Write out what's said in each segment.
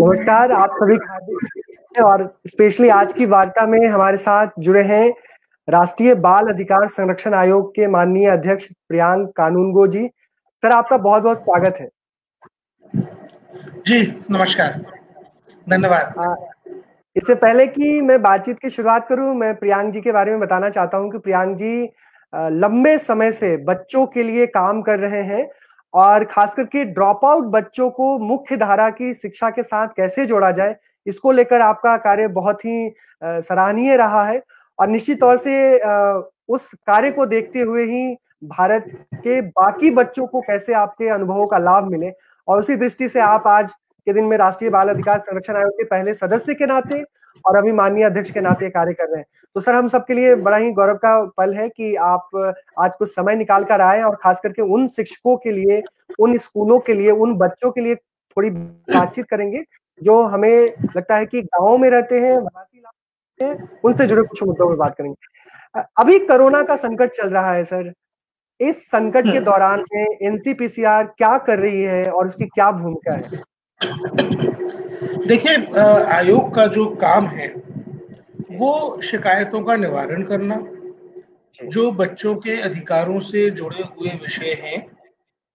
नमस्कार, आप सभी का हार्दिक और स्पेशली आज की वार्ता में हमारे साथ जुड़े हैं राष्ट्रीय बाल अधिकार संरक्षण आयोग के माननीय अध्यक्ष प्रियांक कानूनगो जी। सर, आपका बहुत बहुत स्वागत है। जी नमस्कार, धन्यवाद। इससे पहले कि मैं बातचीत की शुरुआत करूं, मैं प्रियांक जी के बारे में बताना चाहता हूं कि प्रियांक जी लंबे समय से बच्चों के लिए काम कर रहे हैं और खास करके ड्रॉप आउट बच्चों को मुख्य धारा की शिक्षा के साथ कैसे जोड़ा जाए, इसको लेकर आपका कार्य बहुत ही सराहनीय रहा है। और निश्चित तौर से उस कार्य को देखते हुए ही भारत के बाकी बच्चों को कैसे आपके अनुभवों का लाभ मिले, और उसी दृष्टि से आप आज के दिन में राष्ट्रीय बाल अधिकार संरक्षण आयोग के पहले सदस्य के नाते और अभी माननीय अध्यक्ष के नाते कार्य कर रहे हैं। तो सर, हम सबके लिए बड़ा ही गौरव का पल है कि आप आज कुछ समय निकाल कर आए और खास करके उन शिक्षकों के लिए, उन स्कूलों के लिए, उन बच्चों के लिए थोड़ी बातचीत करेंगे जो हमें लगता है कि गाँव में रहते हैं, वनासी इलाके में, उनसे जुड़े कुछ मुद्दों में बात करेंगे। अभी कोरोना का संकट चल रहा है सर, इस संकट के दौरान में एनसीपीसीआर क्या कर रही है और उसकी क्या भूमिका है? देखिए, आयोग का जो काम है वो शिकायतों का निवारण करना, जो बच्चों के अधिकारों से जुड़े हुए विषय हैं,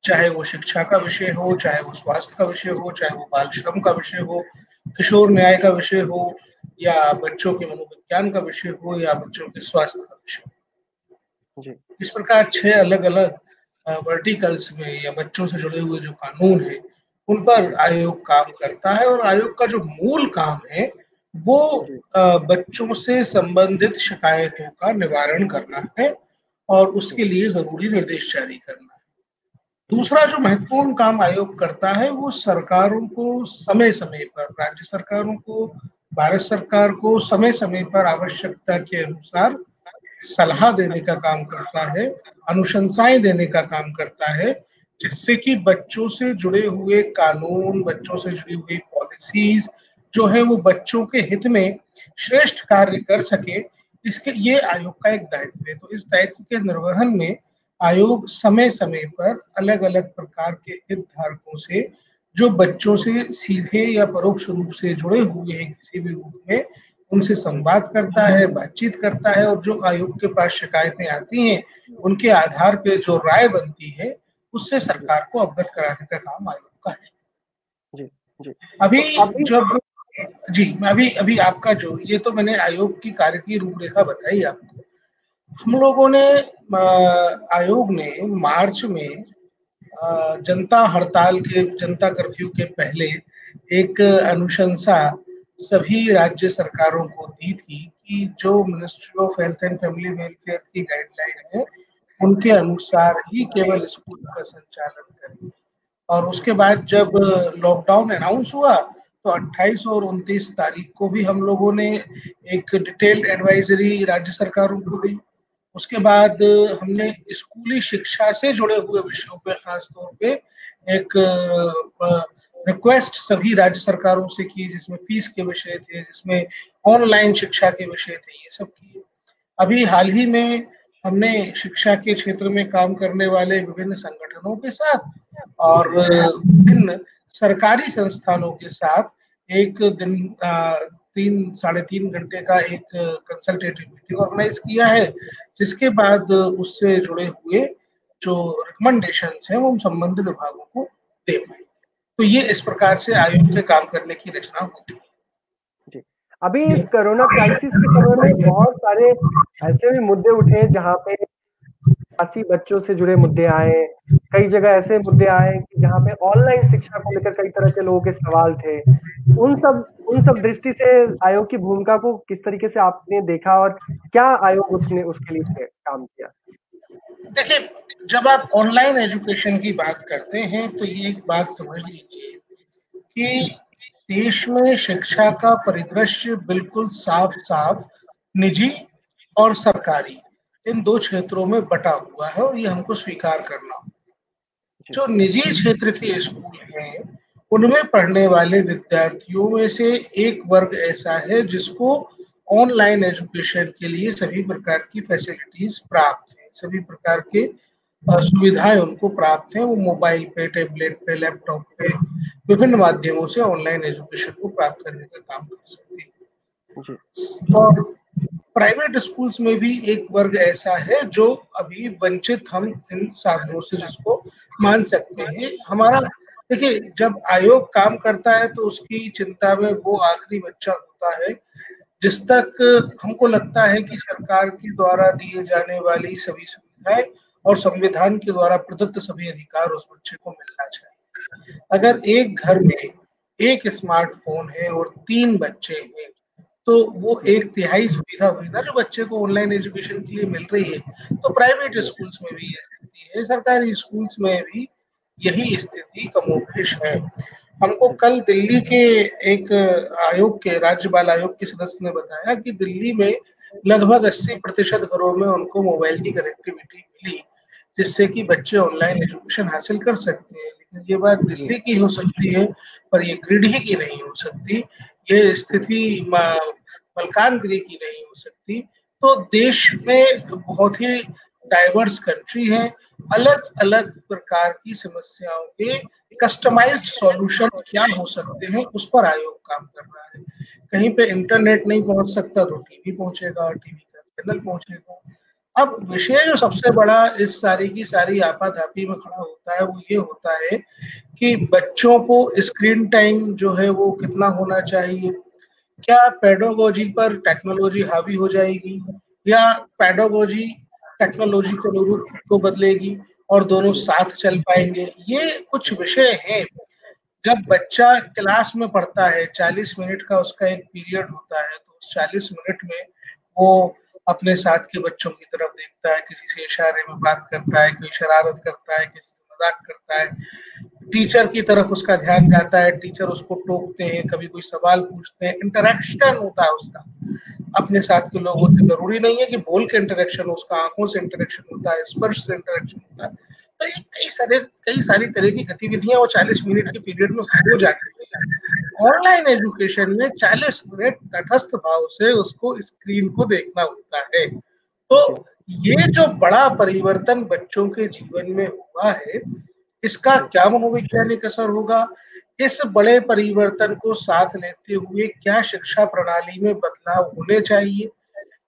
चाहे वो शिक्षा का विषय हो, चाहे वो स्वास्थ्य का विषय हो, चाहे वो बाल श्रम का विषय हो, किशोर न्याय का विषय हो, या बच्चों के मनोविज्ञान का विषय हो, या बच्चों के स्वास्थ्य का विषय हो। इस प्रकार 6 अलग अलग वर्टिकल्स में या बच्चों से जुड़े हुए जो कानून है उन पर आयोग काम करता है। और आयोग का जो मूल काम है वो बच्चों से संबंधित शिकायतों का निवारण करना है और उसके लिए जरूरी निर्देश जारी करना है। दूसरा जो महत्वपूर्ण काम आयोग करता है वो सरकारों को समय समय पर, राज्य सरकारों को, भारत सरकार को समय समय पर आवश्यकता के अनुसार सलाह देने का काम करता है, अनुशंसाएं देने का काम करता है, जिससे कि बच्चों से जुड़े हुए कानून, बच्चों से जुड़ी हुई पॉलिसीज जो है वो बच्चों के हित में श्रेष्ठ कार्य कर सके। इसके ये आयोग का एक दायित्व है। तो इस दायित्व के निर्वहन में आयोग समय समय पर अलग अलग प्रकार के हितधारकों से, जो बच्चों से सीधे या परोक्ष रूप से जुड़े हुए हैं किसी भी रूप में, उनसे संवाद करता है, बातचीत करता है, और जो आयोग के पास शिकायतें आती हैं उनके आधार पे जो राय बनती है उससे सरकार को अवगत कराने का काम आयोग का है। जी जी। अभी जब अभी आपका जो ये तो मैंने आयोग की कार्य की रूपरेखा बताई आपको। हम लोगों ने आयोग ने मार्च में जनता हड़ताल के, जनता कर्फ्यू के पहले एक अनुशंसा सभी राज्य सरकारों को दी थी कि जो ministry of health and family welfare की गाइडलाइन है उनके अनुसार ही केवल स्कूल का संचालन करें। और उसके बाद जब लॉकडाउन अनाउंस हुआ तो 28 और 29 तारीख को भी हम लोगों ने एक डिटेल्ड एडवाइजरी राज्य सरकारों को दी। उसके बाद हमने स्कूली शिक्षा से जुड़े हुए विषयों पे खास तौर पे एक रिक्वेस्ट सभी राज्य सरकारों से की, जिसमें फीस के विषय थे, जिसमें ऑनलाइन शिक्षा के विषय थे, ये सब किए। अभी हाल ही में हमने शिक्षा के क्षेत्र में काम करने वाले विभिन्न संगठनों के साथ और विभिन्न सरकारी संस्थानों के साथ एक दिन 3-3.5 घंटे का एक कंसल्टेटिव मीटिंग ऑर्गेनाइज किया है, जिसके बाद उससे जुड़े हुए जो रिकमेंडेशंस हैं वो हम संबंधित विभागों को दे पाएंगे। तो ये इस प्रकार से आयोग के काम करने की रचना होती है। जी, अभी इस कोरोना क्राइसिस के समय में बहुत सारे ऐसे भी मुद्दे उठे जहाँ पे प्रवासी बच्चों से जुड़े मुद्दे आए, कई जगह ऐसे मुद्दे आए कि जहाँ पे ऑनलाइन शिक्षा को लेकर कई तरह के लोगों के सवाल थे। उन सब दृष्टि से आयोग की भूमिका को किस तरीके से आपने देखा और क्या आयोग उसने उसके लिए काम किया? देखिए, जब आप ऑनलाइन एजुकेशन की बात करते हैं तो ये एक बात समझ लीजिए कि देश में शिक्षा का परिदृश्य बिल्कुल साफ साफ निजी और सरकारी, इन दो क्षेत्रों में बटा हुआ है और ये हमको स्वीकार करना होगा। जो निजी क्षेत्र के स्कूल हैं उनमें पढ़ने वाले विद्यार्थियों में से एक वर्ग ऐसा है जिसको ऑनलाइन एजुकेशन के लिए सभी प्रकार की फैसिलिटीज प्राप्त है, सभी प्रकार के सुविधाएं उनको प्राप्त हैं, वो मोबाइल पे, टैबलेट पे, लैपटॉप पे विभिन्न माध्यमों से ऑनलाइन एजुकेशन को प्राप्त करने का काम कर सकते हैं। और प्राइवेट स्कूल्स में भी एक वर्ग ऐसा है जो अभी वंचित हम इन साधनों से जिसको मान सकते हैं। हमारा देखिए, जब आयोग काम करता है तो उसकी चिंता में वो आखिरी बच्चा होता है जिस तक हमको लगता है कि सरकार के द्वारा दिए जाने वाली सभी सुविधाएं और संविधान के द्वारा प्रदत्त सभी अधिकार उस बच्चे को मिलना चाहिए। अगर एक घर में एक स्मार्टफोन है और 3 बच्चे हैं, तो वो 1/3 सुविधा हुई ना जो बच्चे को ऑनलाइन एजुकेशन के लिए मिल रही है। तो प्राइवेट स्कूल्स में भी ये स्थिति है, सरकारी स्कूल्स में भी यही स्थिति कमोबेश है। हमको कल दिल्ली के एक आयोग के, राज्य बाल आयोग के सदस्य ने बताया कि दिल्ली में लगभग 80% घरों में उनको मोबाइल की कनेक्टिविटी मिली, जिससे कि बच्चे ऑनलाइन एजुकेशन हासिल कर सकते हैं। लेकिन ये बात दिल्ली की हो सकती है, पर ये गिरिडीह की नहीं हो सकती, ये स्थिति मलकानगिरी की नहीं हो सकती। तो देश में बहुत ही डाइवर्स कंट्री है, अलग अलग प्रकार की समस्याओं के कस्टमाइज्ड सॉल्यूशन क्या हो सकते हैं उस पर आयोग काम कर रहा है। कहीं पे इंटरनेट नहीं पहुंच सकता तो टीवी पहुंचेगा, टीवी का चैनल पहुंचेगा। अब विषय जो सबसे बड़ा इस सारी की सारी आपाधापी में खड़ा होता है वो ये होता है कि बच्चों को स्क्रीन टाइम जो है वो कितना होना चाहिए। क्या पेडागोजी पर टेक्नोलॉजी हावी हो जाएगी या पेडागोजी टेक्नोलॉजी को अनुरूप को बदलेगी और दोनों साथ चल पाएंगे? ये कुछ विषय हैं। जब बच्चा क्लास में पढ़ता है, 40 मिनट का उसका एक पीरियड होता है, तो उस 40 मिनट में वो अपने साथ के बच्चों की तरफ देखता है, किसी से इशारे में बात करता है, कोई शरारत करता है, किसी से मजाक करता है, टीचर की तरफ उसका ध्यान जाता है, टीचर उसको टोकते हैं, कभी कोई सवाल पूछते हैं, इंटरेक्शन होता है उसका अपने साथ के लोगों से। जरूरी नहीं है कि बोल के इंटरेक्शन हो, उसका आंखों से इंटरेक्शन होता है, स्पर्श से इंटरेक्शन होता है। तो ये कई सारी तरह की गतिविधियां वो 40 मिनट के पीरियड में हो जाती है। ऑनलाइन एजुकेशन में 40 मिनट तटस्थ भाव से उसको स्क्रीन को देखना होता है। तो ये जो बड़ा परिवर्तन बच्चों के जीवन में हुआ है, इसका क्या मनोवैज्ञानिक असर होगा? इस बड़े परिवर्तन को साथ लेते हुए क्या शिक्षा प्रणाली में बदलाव होने चाहिए?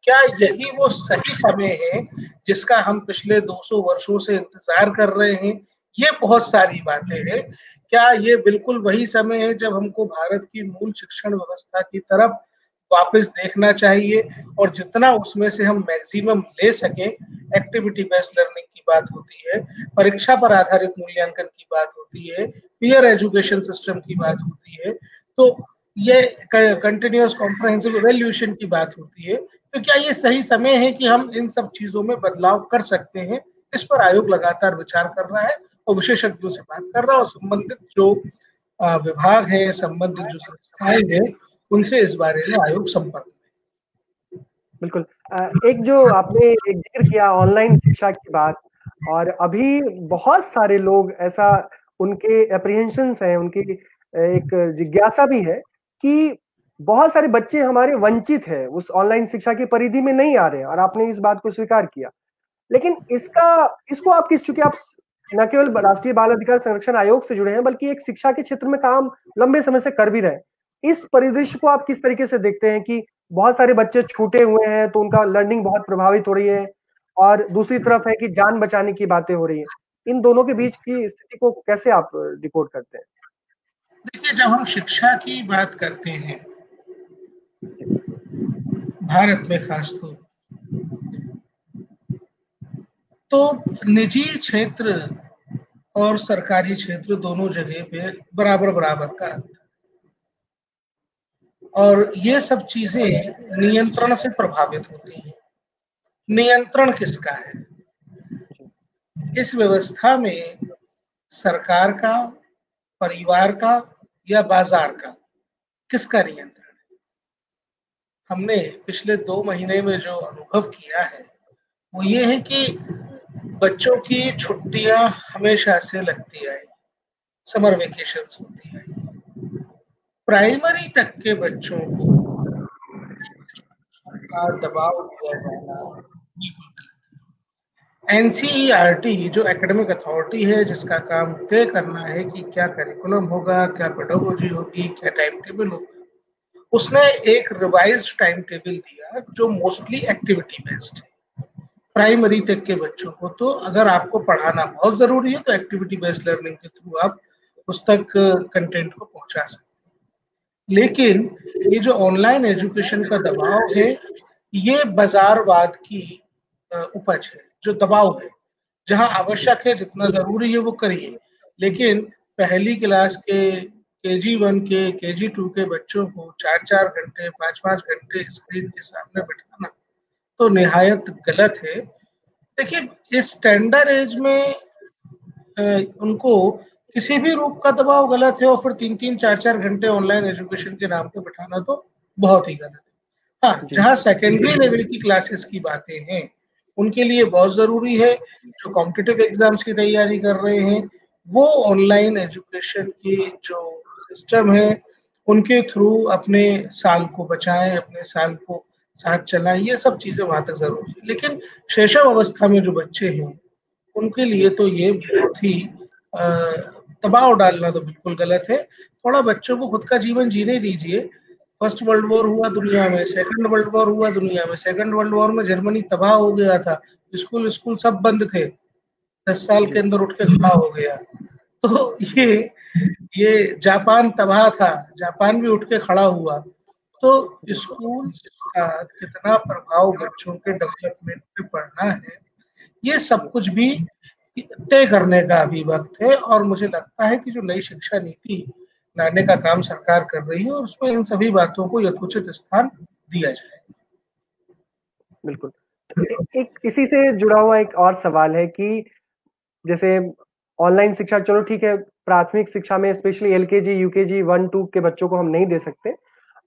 क्या यही वो सही समय है जिसका हम पिछले 200 वर्षों से इंतजार कर रहे हैं? ये बहुत सारी बातें हैं। क्या ये बिल्कुल वही समय है जब हमको भारत की मूल शिक्षण व्यवस्था की तरफ वापस देखना चाहिए और जितना उसमें से हम मैक्सिमम ले सकें? एक्टिविटी बेस्ड लर्निंग की बात होती है, परीक्षा पर आधारित मूल्यांकन की बात होती है, पीयर एजुकेशन सिस्टम की बात होती है, तो ये कंटिन्यूअस कॉम्प्रहेंसिव इवैल्यूएशन की बात होती है। तो क्या ये सही समय है कि हम इन सब चीजों में बदलाव कर सकते हैं? इस पर आयोग लगातार विचार कर रहा है और विशेषज्ञों से बात कर रहा है और संबंधित जो विभाग है, संबंधित जो संस्थाएं हैं, उनसे इस बारे में आयोग संपर्क में। बिल्कुल। एक जो आपने एक जिक्र किया ऑनलाइन शिक्षा की बात, और अभी बहुत सारे लोग ऐसा, उनके एप्रीहेंशंस हैं, उनकी एक जिज्ञासा भी है कि बहुत सारे बच्चे हमारे वंचित हैं, उस ऑनलाइन शिक्षा की परिधि में नहीं आ रहे हैं, और आपने इस बात को स्वीकार किया। लेकिन इसको आप चूंकि आप न केवल राष्ट्रीय बाल अधिकार संरक्षण आयोग से जुड़े हैं, बल्कि एक शिक्षा के क्षेत्र में काम लंबे समय से कर भी रहे हैं, इस परिदृश्य को आप किस तरीके से देखते हैं कि बहुत सारे बच्चे छूटे हुए हैं तो उनका लर्निंग बहुत प्रभावित हो रही है, और दूसरी तरफ है कि जान बचाने की बातें हो रही है? इन दोनों के बीच की स्थिति को कैसे आप डिकोड करते हैं? देखिए, जब हम शिक्षा की बात करते हैं भारत में खासतौर, तो निजी क्षेत्र और सरकारी क्षेत्र दोनों जगह पे बराबर बराबर का अंतर, और ये सब चीजें नियंत्रण से प्रभावित होती हैं। नियंत्रण किसका है इस व्यवस्था में? सरकार का, परिवार का या बाजार का? किसका नियंत्रण है? हमने पिछले 2 महीने में जो अनुभव किया है वो ये है कि बच्चों की छुट्टियां हमेशा से लगती आई, समर वेकेशंस होती आई, प्राइमरी तक के बच्चों को का दबाव दिया जाना बिल्कुल गलत है। एनसीईआरटी जो एकेडमिक अथॉरिटी है, जिसका काम तय करना है कि क्या करिकुलम होगा, क्या पेडागोजी होगी, क्या टाइम टेबल होगा, उसने एक रिवाइज्ड टाइम टेबल दिया जो मोस्टली एक्टिविटी बेस्ड है। प्राइमरी तक के बच्चों को तो अगर आपको पढ़ाना बहुत जरूरी है तो एक्टिविटी बेस्ड लर्निंग के थ्रू आप उस तक कंटेंट को पहुंचा सकते हैं। लेकिन ये जो ऑनलाइन एजुकेशन का दबाव है, ये बाजारवाद की उपज है, जो दबाव है। जहां आवश्यक है, जितना जरूरी है वो करिए, लेकिन पहली क्लास के KG1 के KG2 के बच्चों को 4-4 घंटे 5-5 घंटे स्क्रीन के सामने बिठाना तो निहायत गलत है। देखिए, इस टेंडर एज में उनको किसी भी रूप का दबाव गलत है, और फिर 3-3 4-4 घंटे ऑनलाइन एजुकेशन के नाम पे बिठाना तो बहुत ही गलत है। हाँ, जहाँ सेकेंडरी लेवल की क्लासेस की बातें हैं, उनके लिए बहुत जरूरी है। जो कॉम्पिटिटिव एग्जाम्स की तैयारी कर रहे हैं, वो ऑनलाइन एजुकेशन के जो सिस्टम है उनके थ्रू अपने साल को बचाएं, अपने साल को साथ चलाएं। ये सब चीजें वहां तक जरूरी है, लेकिन शैशव अवस्था में जो बच्चे हैं उनके लिए तो ये बहुत ही दबाव डालना तो बिल्कुल गलत है। थोड़ा बच्चों को खुद का जीवन जीने दीजिए। फर्स्ट वर्ल्ड वॉर हुआ दुनिया में, सेकंड वर्ल्ड वॉर हुआ दुनिया में। सेकंड वर्ल्ड वॉर में जर्मनी तबाह हो गया था, स्कूल स्कूल सब बंद थे, 10 साल के अंदर उठ के खड़ा हो गया। तो ये जापान तबाह था, जापान भी उठ के खड़ा हुआ। तो स्कूल का कितना प्रभाव बच्चों के डेवलपमेंट पे पड़ना है, ये सब कुछ भी तय करने का अभी वक्त है। और मुझे लगता है कि जो नई शिक्षा नीति लाने का काम सरकार कर रही है, और उसमें इन सभी बातों को यथोचित स्थान दिया जाए। बिल्कुल। एक इसी से जुड़ा हुआ एक और सवाल है कि जैसे ऑनलाइन शिक्षा, चलो ठीक है, प्राथमिक शिक्षा में स्पेशली LKG UKG 1-2 के बच्चों को हम नहीं दे सकते,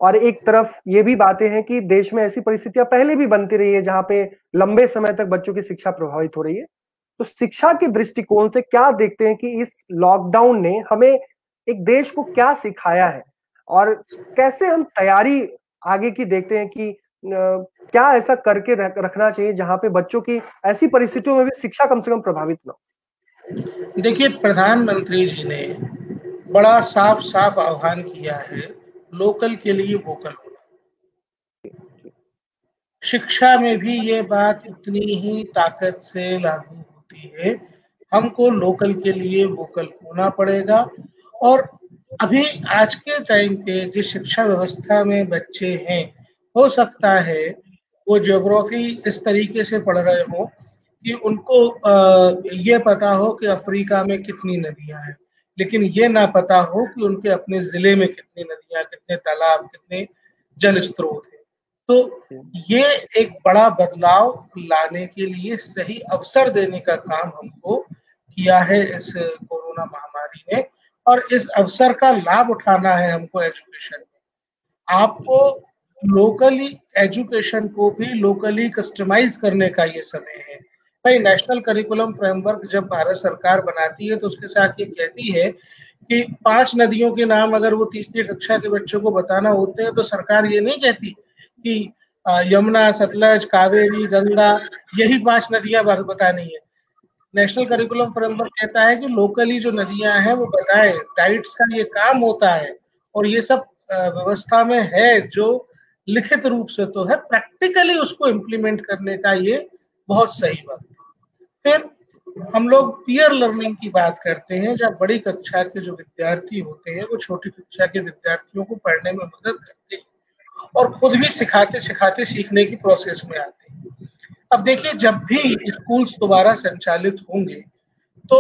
और एक तरफ ये भी बातें हैं कि देश में ऐसी परिस्थितियां पहले भी बनती रही है जहां पे लंबे समय तक बच्चों की शिक्षा प्रभावित हो रही है। तो शिक्षा के दृष्टिकोण से क्या देखते हैं कि इस लॉकडाउन ने हमें एक देश को क्या सिखाया है, और कैसे हम तैयारी आगे की देखते हैं कि क्या ऐसा करके रखना चाहिए जहां पे बच्चों की ऐसी परिस्थितियों में भी शिक्षा कम से कम प्रभावित ना हो? देखिए, प्रधानमंत्री जी ने बड़ा साफ साफ आह्वान किया है, लोकल के लिए वोकल होना। शिक्षा में भी ये बात उतनी ही ताकत से लागू होती है। हमको लोकल के लिए वोकल होना पड़ेगा। और अभी आज के टाइम पे जिस शिक्षा व्यवस्था में बच्चे हैं, हो सकता है वो ज्योग्राफी इस तरीके से पढ़ रहे हो कि उनको ये पता हो कि अफ्रीका में कितनी नदियां हैं, लेकिन ये ना पता हो कि उनके अपने जिले में कितनी नदियां, कितने तालाब, कितने जल स्रोत हैं। तो ये एक बड़ा बदलाव लाने के लिए सही अवसर देने का काम हमको किया है इस कोरोना महामारी ने, और इस अवसर का लाभ उठाना है हमको एजुकेशन में। आपको लोकली एजुकेशन को भी लोकली कस्टमाइज करने का ये समय है। भाई, नेशनल करिकुलम फ्रेमवर्क जब भारत सरकार बनाती है तो उसके साथ ये कहती है कि 5 नदियों के नाम अगर वो तीसरी कक्षा के बच्चों को बताना होते हैं तो सरकार ये नहीं कहती कि यमुना, सतलज, कावेरी, गंगा, यही 5 नदियां बतानी है। नेशनल करिकुलम फ्रेमवर्क कहता है कि लोकली जो नदियां हैं वो बताएं। डाइट्स का ये काम होता है, और ये सब व्यवस्था में है जो लिखित रूप से तो है, प्रैक्टिकली उसको इम्प्लीमेंट करने का ये बहुत सही बात है। फिर हम लोग पीयर लर्निंग की बात करते हैं, जब बड़ी कक्षा के जो विद्यार्थी होते हैं वो छोटी कक्षा के विद्यार्थियों को पढ़ने में मदद करते हैं और खुद भी सिखाते सिखाते सीखने की प्रोसेस में आते हैं। अब देखिए, जब भी स्कूल्स दोबारा संचालित होंगे तो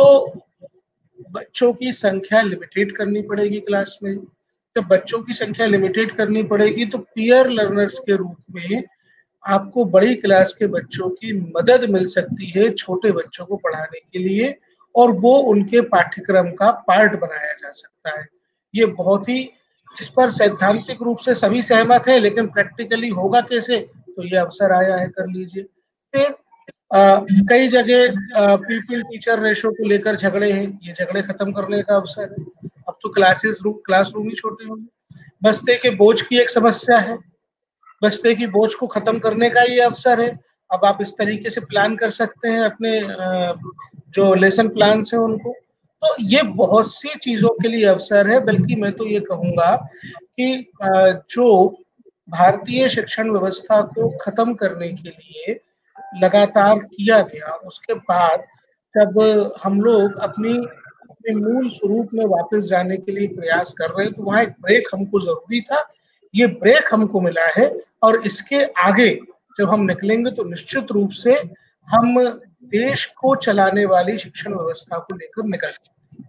बच्चों की संख्या लिमिटेड करनी पड़ेगी क्लास में। जब बच्चों की संख्या लिमिटेड करनी पड़ेगी तो पीयर लर्नर्स के रूप में आपको बड़ी क्लास के बच्चों की मदद मिल सकती है छोटे बच्चों को पढ़ाने के लिए, और वो उनके पाठ्यक्रम का पार्ट बनाया जा सकता है। ये बहुत ही, इस पर सैद्धांतिक रूप से सभी सहमत है, लेकिन प्रैक्टिकली होगा कैसे, तो ये अवसर आया है, कर लीजिए। फिर कई जगह पीपल टीचर रेशो को लेकर झगड़े हैं, ये झगड़े खत्म करने का अवसर है। अब तो क्लासरूम ही छोटे होंगे। बस्ते के बोझ की एक समस्या है, बस्ते की बोझ को खत्म करने का ये अवसर है। अब आप इस तरीके से प्लान कर सकते हैं अपने जो लेसन प्लान है उनको। तो ये बहुत सी चीजों के लिए अवसर है। बल्कि मैं तो ये कहूंगा कि जो भारतीय शिक्षण व्यवस्था को खत्म करने के लिए लगातार किया गया, उसके बाद जब हम लोग अपनी अपने मूल स्वरूप में वापस जाने के लिए प्रयास कर रहे हैं, तो वहां एक ब्रेक हमको जरूरी था। ये ब्रेक हमको मिला है और इसके आगे जब हम निकलेंगे तो निश्चित रूप से हम देश को चलाने वाली शिक्षण व्यवस्था को लेकर निकल सकते।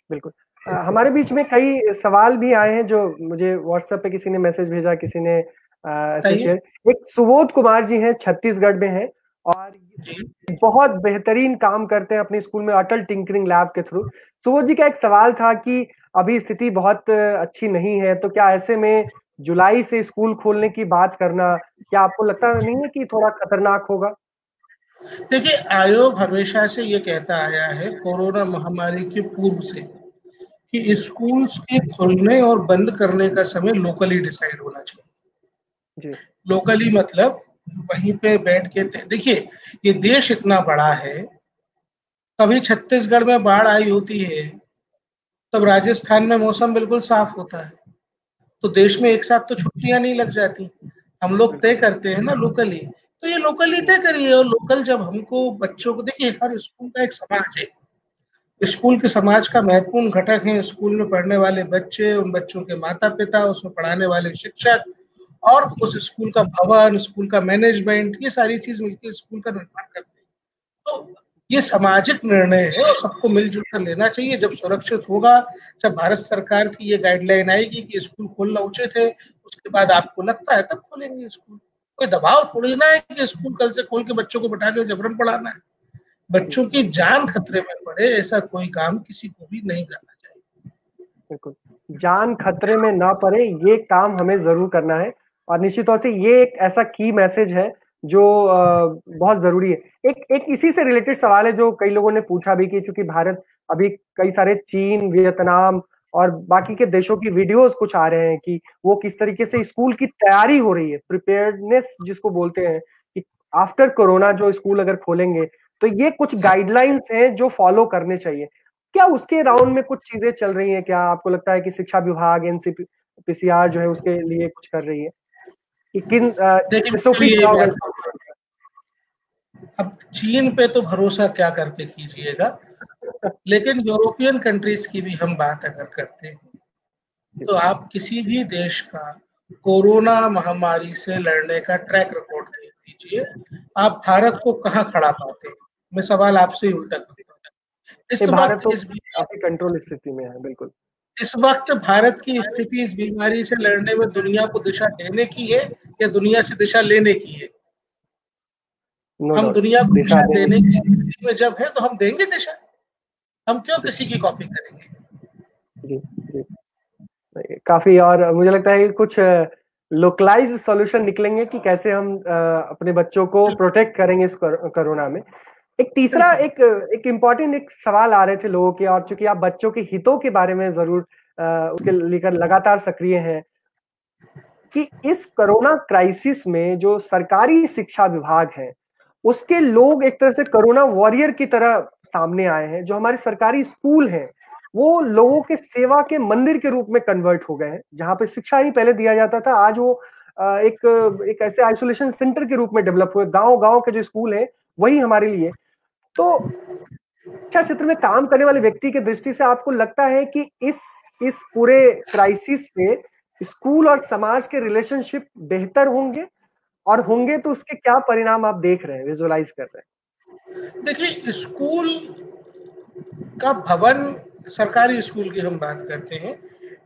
बिल्कुल। हमारे बीच में कई सवाल भी आए हैं जो मुझे व्हाट्सएप पे किसी ने मैसेज भेजा, किसी ने ऐसे शेयर। एक सुबोध कुमार जी हैं, छत्तीसगढ़ में हैं और बहुत बेहतरीन काम करते हैं अपने स्कूल में अटल टिंकरिंग लैब के थ्रू। सुबोध जी का एक सवाल था कि अभी स्थिति बहुत अच्छी नहीं है, तो क्या ऐसे में जुलाई से स्कूल खोलने की बात करना, क्या आपको लगता नहीं है कि थोड़ा खतरनाक होगा? देखिए, आयोग हमेशा से ये कहता आया है कोरोना महामारी के पूर्व से कि स्कूल्स के खुलने और बंद करने का समय लोकली डिसाइड होना चाहिए। जी। लोकली मतलब वहीं पे बैठ के देखिए, ये देश इतना बड़ा है, कभी छत्तीसगढ़ में बाढ़ आई होती है तब राजस्थान में मौसम बिल्कुल साफ होता है, तो देश में एक साथ तो छुट्टियां नहीं लग जाती। हम लोग तय करते हैं ना लोकली, तो ये लोकली तय करिए। और लोकल जब हमको बच्चों को, देखिए हर स्कूल का एक समाज है, स्कूल के समाज का महत्वपूर्ण घटक है स्कूल में पढ़ने वाले बच्चे, उन बच्चों के माता पिता, उसमें पढ़ाने वाले शिक्षक और उस स्कूल का भवन, स्कूल का मैनेजमेंट, ये सारी चीज मिलकर स्कूल का निर्माण करते हैं। तो ये सामाजिक निर्णय है और सबको मिलजुल कर लेना चाहिए। जब सुरक्षित होगा, जब भारत सरकार की ये गाइडलाइन आएगी कि स्कूल खोलना उचित है, उसके बाद आपको लगता है तब खोलेंगे स्कूल। कोई दबाव थोड़ी ना है कि स्कूल कल से खोल के बच्चों को बैठा के जबरन पढ़ाना है। बच्चों की जान खतरे में पड़े ऐसा कोई काम किसी को भी नहीं करना चाहिए। बिल्कुल, जान खतरे में ना पड़े ये काम हमें जरूर करना है और निश्चित तौर से ये एक ऐसा की मैसेज है जो बहुत जरूरी है। एक इसी से रिलेटेड सवाल है जो कई लोगों ने पूछा भी कि चूंकि भारत अभी कई सारे चीन, वियतनाम और बाकी के देशों की वीडियोस कुछ आ रहे हैं कि वो किस तरीके से स्कूल की तैयारी हो रही है, प्रिपेयर्डनेस जिसको बोलते हैं कि आफ्टर कोरोना जो स्कूल अगर खोलेंगे तो ये कुछ गाइडलाइंस हैं जो फॉलो करने चाहिए। क्या उसके राउंड में कुछ चीजें चल रही हैं? क्या आपको लगता है कि शिक्षा विभाग, एनसीपीसीआर जो है उसके लिए कुछ कर रही है कि किन एसओपी क्या होगा? अब चीन पे तो भरोसा क्या करके कीजिएगा, लेकिन यूरोपियन कंट्रीज की भी हम बात अगर करते हैं तो आप किसी भी देश का कोरोना महामारी से लड़ने का ट्रैक रिकॉर्ड देख लीजिए, आप भारत को कहाँ खड़ा पाते हैं। मैं सवाल आपसे ही उल्टा करता हूँ। इस भारत वक्त तो काफी कंट्रोल स्थिति में है। बिल्कुल, इस वक्त भारत की स्थिति इस बीमारी से लड़ने में दुनिया को दिशा देने की है या दुनिया से दिशा लेने की है? हम दुनिया को दिशा देने की स्थिति में जब है तो हम देंगे दिशा, हम क्यों किसी की कॉपी करेंगे? जी जी, काफी। और मुझे लगता है कि कुछ लोकलाइज्ड सॉल्यूशन निकलेंगे कि कैसे हम अपने बच्चों को प्रोटेक्ट करेंगे इस कोरोना में। एक तीसरा एक इम्पोर्टेंट एक सवाल आ रहे थे लोगों के, और चूंकि आप बच्चों के हितों के बारे में जरूर उसके लेकर लगातार सक्रिय हैं कि इस कोरोना क्राइसिस में जो सरकारी शिक्षा विभाग है उसके लोग एक तरह से कोरोना वॉरियर की तरह सामने आए हैं। जो हमारे सरकारी स्कूल हैं वो लोगों के सेवा के मंदिर के रूप में कन्वर्ट हो गए हैं। जहां पे शिक्षा ही पहले दिया जाता था, आज वो एक ऐसे आइसोलेशन सेंटर के रूप में डेवलप हुए। गांव गांव के जो स्कूल है वही हमारे लिए। तो शिक्षा क्षेत्र में काम करने वाले व्यक्ति की दृष्टि से आपको लगता है कि इस पूरे क्राइसिस से स्कूल और समाज के रिलेशनशिप बेहतर होंगे, और होंगे तो उसके क्या परिणाम आप देख रहे हैं, विजुअलाइज कर रहे हैं? देखिए, स्कूल का भवन, सरकारी स्कूल की हम बात करते हैं,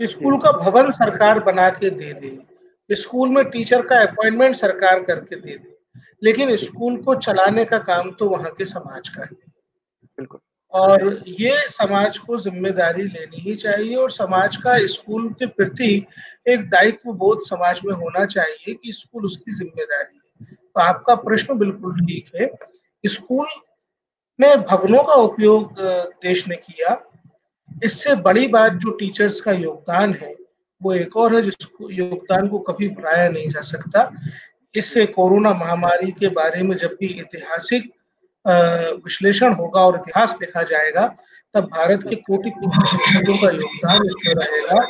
स्कूल का भवन सरकार बना के दे दे, स्कूल में टीचर का अपॉइंटमेंट सरकार करके दे दे, लेकिन स्कूल को चलाने का काम तो वहां के समाज का है। बिल्कुल। और ये समाज को जिम्मेदारी लेनी ही चाहिए और समाज का स्कूल के प्रति एक दायित्व बोध समाज में होना चाहिए कि स्कूल उसकी जिम्मेदारी है। तो आपका प्रश्न बिल्कुल ठीक है। स्कूल में भवनों का उपयोग देश ने किया, इससे बड़ी बात जो टीचर्स का योगदान है वो एक और है जिसको योगदान को कभी भुलाया नहीं जा सकता। इस कोरोना महामारी के बारे में जब भी ऐतिहासिक विश्लेषण होगा और इतिहास लिखा जाएगा, तब भारत के कोटि-कोटि शिक्षकों का योगदान इसमें रहेगा,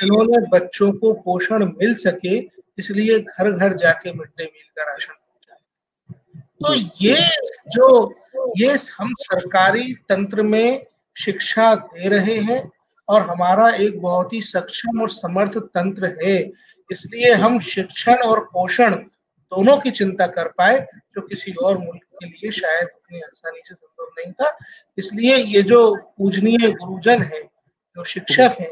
जिन्होंने बच्चों को पोषण मिल सके, इसलिए घर-घर जाके मिड डे मील का राशन पहुँचाया। तो ये हम सरकारी तंत्र में शिक्षा दे रहे हैं और हमारा एक बहुत ही सक्षम और समर्थ तंत्र है, इसलिए हम शिक्षण और पोषण दोनों की चिंता कर पाए, जो किसी और मुल्क के लिए शायद उतनी आसानी से संभव नहीं था। इसलिए ये जो पूजनीय गुरुजन है, जो शिक्षक हैं,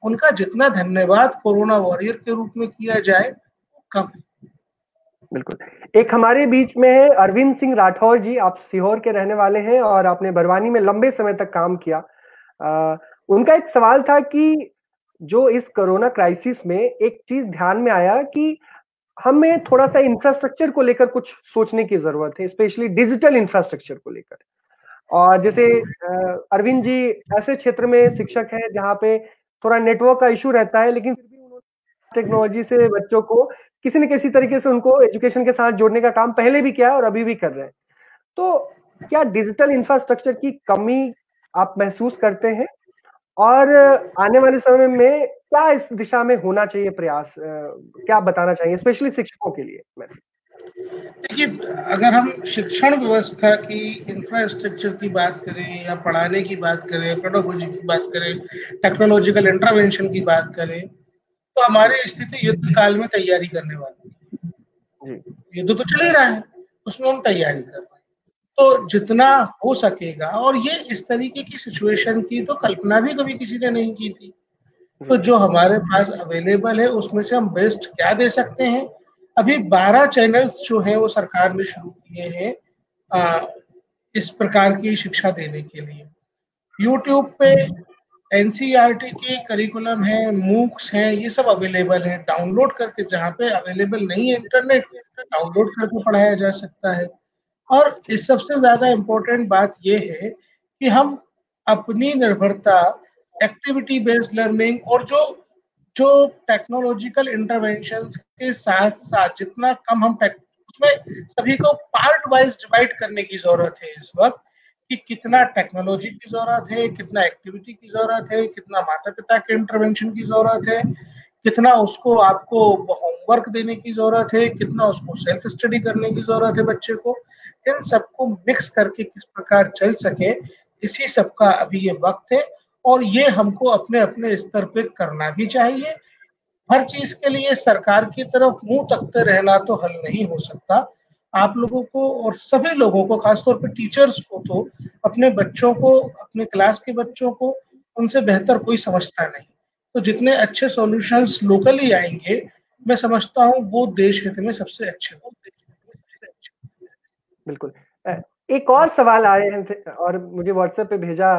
उनका जितना धन्यवाद कोरोना वॉरियर के रूप में किया जाए, वो कम है। बिल्कुल। एक हमारे बीच में है अरविंद सिंह राठौर जी, आप सीहोर के रहने वाले हैं और आपने बरवानी में लंबे समय तक काम किया। उनका एक सवाल था कि जो इस कोरोना क्राइसिस में एक चीज ध्यान में आया कि हमें थोड़ा-सा इंफ्रास्ट्रक्चर को लेकर कुछ सोचने की जरूरत है, स्पेशली डिजिटल इंफ्रास्ट्रक्चर को लेकर। और जैसे अरविंद जी ऐसे क्षेत्र में शिक्षक हैं जहाँ पे थोड़ा नेटवर्क का इशू रहता है, लेकिन फिर भी उन्होंने टेक्नोलॉजी से बच्चों को किसी न किसी तरीके से उनको एजुकेशन के साथ जोड़ने का काम पहले भी किया है और अभी भी कर रहे हैं। तो क्या डिजिटल इंफ्रास्ट्रक्चर की कमी आप महसूस करते हैं? और आने वाले समय में क्या इस दिशा में होना चाहिए प्रयास, क्या बताना चाहिए स्पेशली शिक्षकों के लिए? देखिए, अगर हम शिक्षण व्यवस्था की इंफ्रास्ट्रक्चर की बात करें या पढ़ाने की बात करें, पेडागोजी की बात करें, टेक्नोलॉजिकल इंटरवेंशन की बात करें, तो हमारी स्थिति युद्ध काल में तैयारी करने वाली है। युद्ध तो चल ही रहा है, उसमें हम तैयारी कर रहे हैं। तो जितना हो सकेगा, और ये इस तरीके की सिचुएशन की तो कल्पना भी कभी किसी ने नहीं की थी। तो जो हमारे पास अवेलेबल है उसमें से हम बेस्ट क्या दे सकते हैं। अभी 12 चैनल्स जो है वो सरकार ने शुरू किए हैं इस प्रकार की शिक्षा देने के लिए। यूट्यूब पे एनसीईआरटी के करिकुलम है, मूक्स हैं, ये सब अवेलेबल है। डाउनलोड करके, जहाँ पे अवेलेबल नहीं है इंटरनेट, डाउनलोड करके पढ़ाया जा सकता है। और इस सबसे ज्यादा इम्पोर्टेंट बात ये है कि हम अपनी निर्भरता एक्टिविटी बेस्ड लर्निंग और जो टेक्नोलॉजिकल इंटरवेंशंस के साथ साथ जितना कम हम उसमें सभी को पार्ट वाइज डिवाइड करने की जरूरत है इस वक्त, कि कितना टेक्नोलॉजी की जरूरत है, कितना एक्टिविटी की जरूरत है, कितना माता पिता के इंटरवेंशन की जरूरत है, कितना उसको आपको होमवर्क देने की जरूरत है, कितना उसको सेल्फ स्टडी करने की जरूरत है बच्चे को। इन सबको मिक्स करके किस प्रकार चल सके, इसी सबका अभी ये वक्त है और ये हमको अपने अपने स्तर पे करना भी चाहिए। हर चीज के लिए सरकार की तरफ मुंह तकते रहना तो हल नहीं हो सकता। आप लोगों को और सभी लोगों को, खासतौर पे टीचर्स को, तो अपने बच्चों को, अपने क्लास के बच्चों को उनसे बेहतर कोई समझता नहीं। तो जितने अच्छे सॉल्यूशंस लोकली आएंगे, मैं समझता हूँ वो देश हित में सबसे अच्छे होंगे। बिल्कुल। एक और सवाल आए हैं और मुझे व्हाट्सएप पे भेजा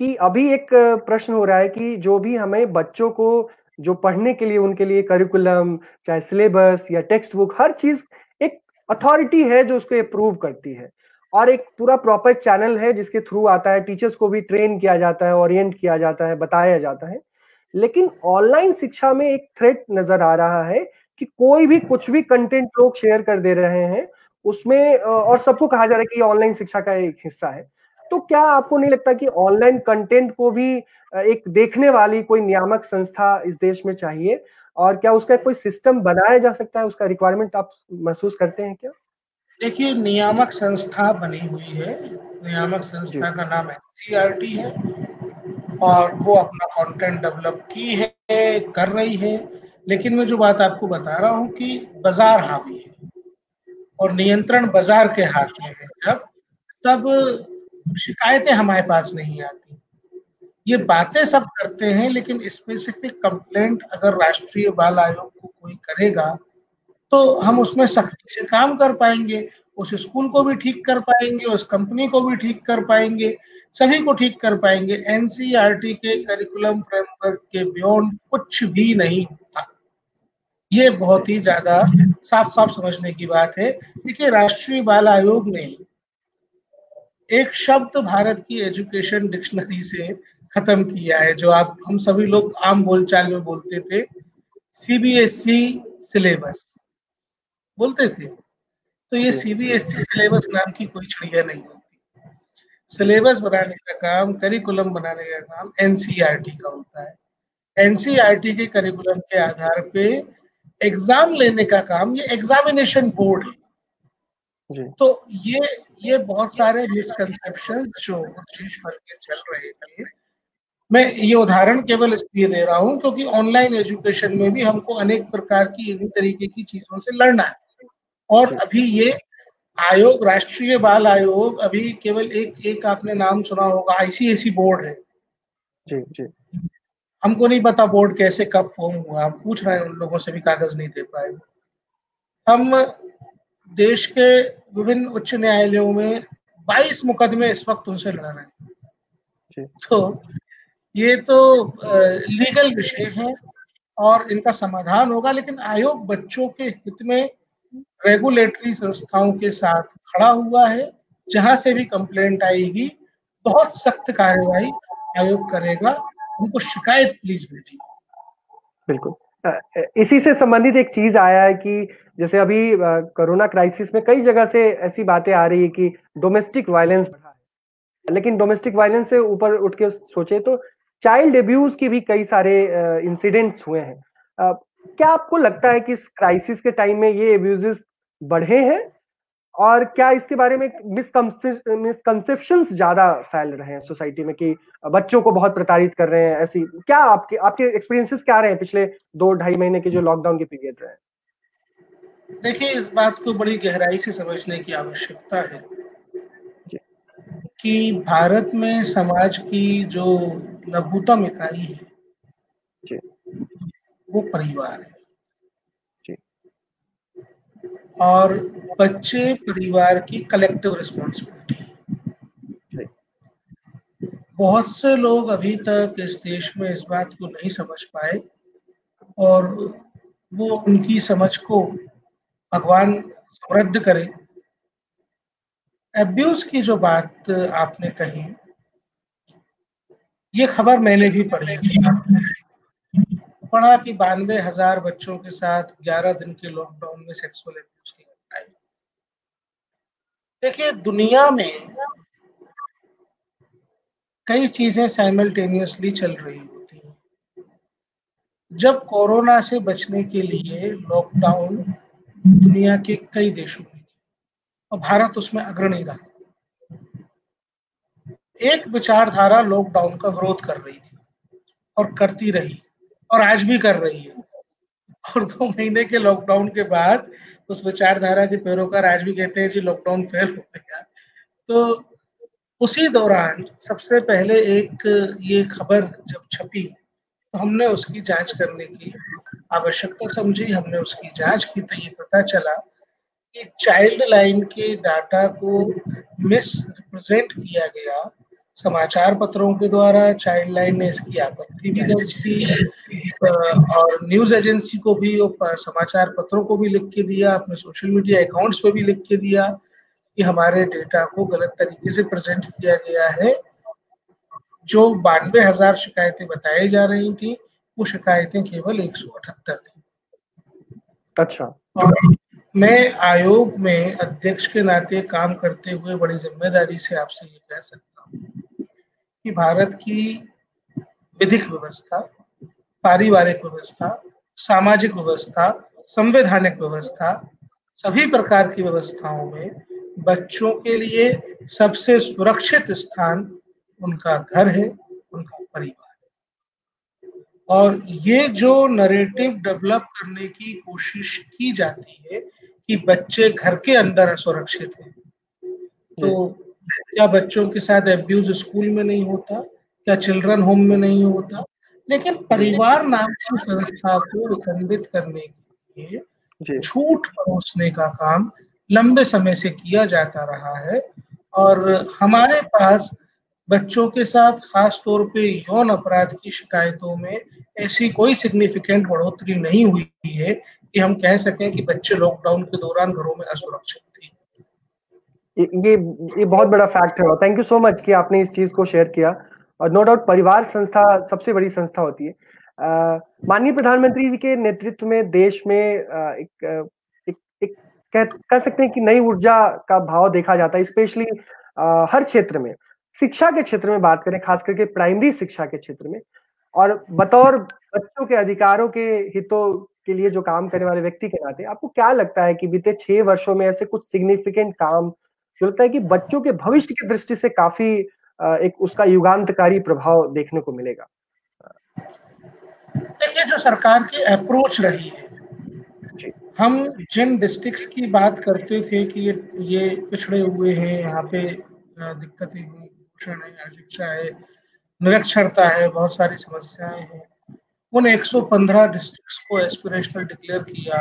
कि अभी एक प्रश्न हो रहा है कि जो भी हमें बच्चों को जो पढ़ने के लिए उनके लिए करिकुलम, चाहे सिलेबस या टेक्स्ट बुक, हर चीज एक अथॉरिटी है जो उसको अप्रूव करती है और एक पूरा प्रॉपर चैनल है जिसके थ्रू आता है, टीचर्स को भी ट्रेन किया जाता है, ओरिएंट किया जाता है, बताया जाता है। लेकिन ऑनलाइन शिक्षा में एक थ्रेट नजर आ रहा है कि कोई भी कुछ भी कंटेंट लोग शेयर कर दे रहे हैं उसमें, और सबको कहा जा रहा है कि ये ऑनलाइन शिक्षा का एक हिस्सा है। तो क्या आपको नहीं लगता कि ऑनलाइन कंटेंट को भी एक देखने वाली कोई नियामक संस्था इस देश में चाहिए, और क्या उसका कोई सिस्टम बनाया जा सकता है? उसका रिक्वायरमेंट आप महसूस करते हैं क्या? देखिए, नियामक संस्था बनी हुई है। नियामक संस्था का नाम एनसीईआरटी है और वो अपना कंटेंट डेवलप की है, कर रही है। लेकिन मैं जो बात आपको बता रहा हूँ कि बाजार हावी है और नियंत्रण बाजार के हाथ में है। जब तब शिकायतें हमारे पास नहीं आती। ये बातें सब करते हैं, लेकिन स्पेसिफिक कंप्लेंट अगर राष्ट्रीय बाल आयोग को कोई करेगा तो हम उसमें सख्ती से काम कर पाएंगे, उस स्कूल को भी ठीक कर पाएंगे, उस कंपनी को भी ठीक कर पाएंगे, सभी को ठीक कर पाएंगे। एनसीईआरटी के करिकुलम फ्रेमवर्क के बियॉन्ड कुछ भी नहीं होता। ये बहुत ही ज्यादा साफ साफ समझने की बात है। देखिए, राष्ट्रीय बाल आयोग ने एक शब्द भारत की एजुकेशन डिक्शनरी से खत्म किया है, जो हम सभी लोग आम बोलचाल में बोलते थे, सीबीएसई सिलेबस। बोलते थे। तो ये सीबीएसई सिलेबस नाम की कोई चिड़िया नहीं होती। सिलेबस बनाने का काम, करिकुलम बनाने का काम एनसीईआरटी का होता है। एनसीईआरटी के करिकुलम के आधार पे एग्जाम लेने का काम ये एग्जामिनेशन बोर्ड है। तो ये बहुत सारे मिसकंसेप्शन जो देश भर के चल रहे थे, मैं ये उदाहरण केवल इसलिए दे रहा हूँ क्योंकि ऑनलाइन एजुकेशन में भी हमको अनेक प्रकार की इन्हीं तरीके की चीजों से लड़ना है। और अभी ये आयोग, राष्ट्रीय बाल आयोग, अभी केवल एक आपने नाम सुना होगा, आईसीएसई बोर्ड है। जी जी। हमको नहीं पता बोर्ड कैसे कब फॉर्म हुआ, हम पूछ रहे हैं उन लोगों से भी कागज नहीं दे पाए। हम देश के विभिन्न उच्च न्यायालयों में 22 मुकदमे इस वक्त उनसे लड़ रहे हैं। तो ये तो लीगल विषय है और इनका समाधान होगा, लेकिन आयोग बच्चों के हित में रेगुलेटरी संस्थाओं के साथ खड़ा हुआ है। जहां से भी कंप्लेंट आएगी बहुत सख्त कार्रवाई आयोग करेगा। उनको शिकायत प्लीज भेजिए। बिल्कुल। इसी से संबंधित एक चीज आया है कि जैसे अभी कोरोना क्राइसिस में कई जगह से ऐसी बातें आ रही है कि डोमेस्टिक वायलेंस बढ़ा है, लेकिन डोमेस्टिक वायलेंस से ऊपर उठ के सोचे तो चाइल्ड अब्यूज की भी कई सारे इंसिडेंट्स हुए हैं। क्या आपको लगता है कि इस क्राइसिस के टाइम में ये अब्यूजेस बढ़े हैं, और क्या इसके बारे में मिसकंसेप्शंस ज्यादा फैल रहे हैं सोसाइटी में कि बच्चों को बहुत प्रताड़ित कर रहे हैं? ऐसी क्या आपके आपके एक्सपीरियंसेस क्या रहे हैं पिछले 2-2.5 महीने के जो लॉकडाउन के पीरियड रहे? देखिए, इस बात को बड़ी गहराई से समझने की आवश्यकता है कि भारत में समाज की जो लघुतम इकाई है वो परिवार है। और बच्चे परिवार की कलेक्टिव रिस्पॉन्सिबिलिटी है। बहुत से लोग अभी तक इस देश में इस बात को नहीं समझ पाए और वो उनकी समझ को भगवान समृद्ध करे। एब्यूज की जो बात आपने कही, ये खबर मैंने भी पढ़ी। पढ़ा कि 92,000 बच्चों के साथ 11 दिन के लॉकडाउन में सेक्सुअल एब्यूज की घटनाएं। देखिए, दुनिया में कई चीजें साइमल्टेनियसली चल रही होती हैं। जब कोरोना से बचने के लिए लॉकडाउन दुनिया के कई देशों में और भारत उसमें अग्रणी रहा, एक विचारधारा लॉकडाउन का विरोध कर रही थी और करती रही और आज भी कर रही है। और 2 महीने के लॉकडाउन के बाद उस विचारधारा के पैरोकार आज भी कहते हैं जी लॉकडाउन फेल हो गया। तो उसी दौरान सबसे पहले एक ये खबर जब छपी तो हमने उसकी जांच करने की आवश्यकता समझी। हमने उसकी जांच की तो ये पता चला कि चाइल्ड लाइन के डाटा को मिस रिप्रेजेंट किया गया समाचार पत्रों के द्वारा। चाइल्ड लाइन ने इसकी आपत्ति भी दर्ज की और न्यूज एजेंसी को भी, समाचार पत्रों को भी लिख के दिया, अपने सोशल मीडिया अकाउंट्स पे भी लिख के दिया कि हमारे डेटा को गलत तरीके से प्रेजेंट किया गया है। जो 92,000 शिकायतें बताई जा रही थी वो शिकायतें केवल 178 थी। अच्छा। और मैं आयोग में अध्यक्ष के नाते काम करते हुए बड़ी जिम्मेदारी से आपसे ये कह सकता हूँ कि भारत की विधिक व्यवस्था, पारिवारिक व्यवस्था, सामाजिक व्यवस्था, संवैधानिक व्यवस्था, सभी प्रकार की व्यवस्थाओं में बच्चों के लिए सबसे सुरक्षित स्थान उनका घर है, उनका परिवार। और ये जो नैरेटिव डेवलप करने की कोशिश की जाती है कि बच्चे घर के अंदर असुरक्षित हैं, तो क्या बच्चों के साथ एब्यूज स्कूल में नहीं होता? क्या चिल्ड्रन होम में नहीं होता? लेकिन परिवार नाम की संस्था को विखंडित करने के लिए झूठ परोसने का काम लंबे समय से किया जाता रहा है। और हमारे पास बच्चों के साथ खास तौर पे यौन अपराध की शिकायतों में ऐसी कोई सिग्निफिकेंट बढ़ोतरी नहीं हुई है कि हम कह सकें कि बच्चे लॉकडाउन के दौरान घरों में असुरक्षित थे। ये बहुत बड़ा फैक्ट है। थैंक यू सो मच कि आपने इस चीज को शेयर किया। और नो डाउट परिवार संस्था सबसे बड़ी संस्था होती है। माननीय प्रधानमंत्री जी के नेतृत्व में देश में एक कह सकते हैं कि नई ऊर्जा का भाव देखा जाता है, स्पेशली हर क्षेत्र में। शिक्षा के क्षेत्र में बात करें, खास करके प्राइमरी शिक्षा के क्षेत्र में, और बतौर बच्चों के अधिकारों के हितों के लिए जो काम करने वाले व्यक्ति के नाते आपको क्या लगता है कि बीते 6 वर्षों में ऐसे कुछ सिग्निफिकेंट काम जो लगता है कि बच्चों के भविष्य की दृष्टि से काफी एक उसका युगांतकारी प्रभाव देखने को मिलेगा? देखिए, जो सरकार की अप्रोच रही है, हम जिन डिस्ट्रिक्ट्स की बात करते थे कि ये पिछड़े हुए हैं, यहाँ पे दिक्कतें हैं, कुपोषण है, अशिक्षा है, निरक्षरता है, बहुत सारी समस्याएं हैं, उन 115 डिस्ट्रिक्ट्स को एस्पिरेशनल डिक्लेयर किया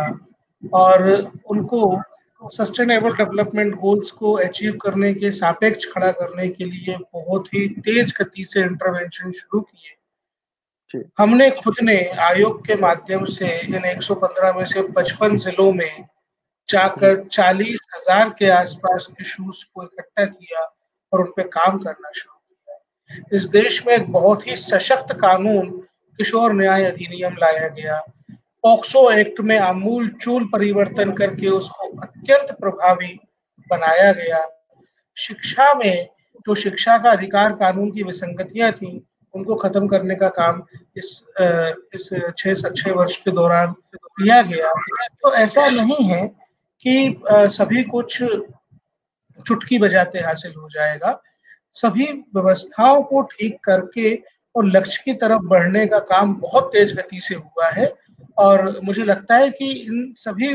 और उनको सस्टेनेबल डेवलपमेंट गोल्स को अचीव करने के सापेक्ष खड़ा करने के लिए बहुत ही तेज गति से इंटरवेंशन शुरू किए। हमने खुद ने आयोग के माध्यम से इन 115 में से 55 जिलों में जाकर 40,000 के आसपास इश्यूज को इकट्ठा किया और उन पे काम करना शुरू किया। इस देश में एक बहुत ही सशक्त कानून किशोर न्याय अधिनियम लाया गया। पॉक्सो एक्ट में आमूल चूल परिवर्तन करके उसको अत्यंत प्रभावी बनाया गया। शिक्षा में जो शिक्षा का अधिकार कानून की विसंगतियां थी, उनको खत्म करने का काम इस 6 वर्ष के दौरान किया गया। तो ऐसा नहीं है कि सभी कुछ चुटकी बजाते हासिल हो जाएगा। सभी व्यवस्थाओं को ठीक करके और लक्ष्य की तरफ बढ़ने का काम बहुत तेज गति से हुआ है और मुझे लगता है कि इन सभी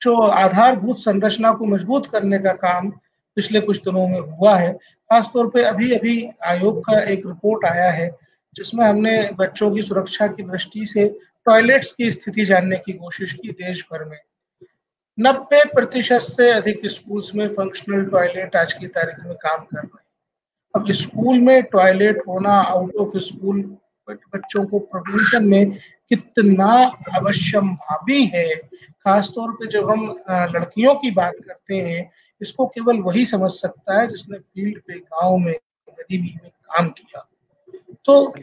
जो आधारभूत संरचना को मजबूत करने का काम पिछले कुछ दिनों में हुआ है। खासतौर पे अभी आयोग का एक रिपोर्ट आया है जिसमें हमने बच्चों की सुरक्षा की दृष्टि से टॉयलेट्स की स्थिति जानने की कोशिश की। देश भर में 90% से अधिक स्कूल्स में फंक्शनल टॉयलेट आज की तारीख में काम कर रहे हैं। अब स्कूल में टॉयलेट होना आउट ऑफ स्कूल बच्चों को प्रोटेक्शन में कितना अवश्यंभावी है। खासतौर पे जब हम लड़कियों की बात करते हैं, इसको केवल वही समझ सकता है जिसने फील्ड पे गांव में गरीबी में काम किया। तो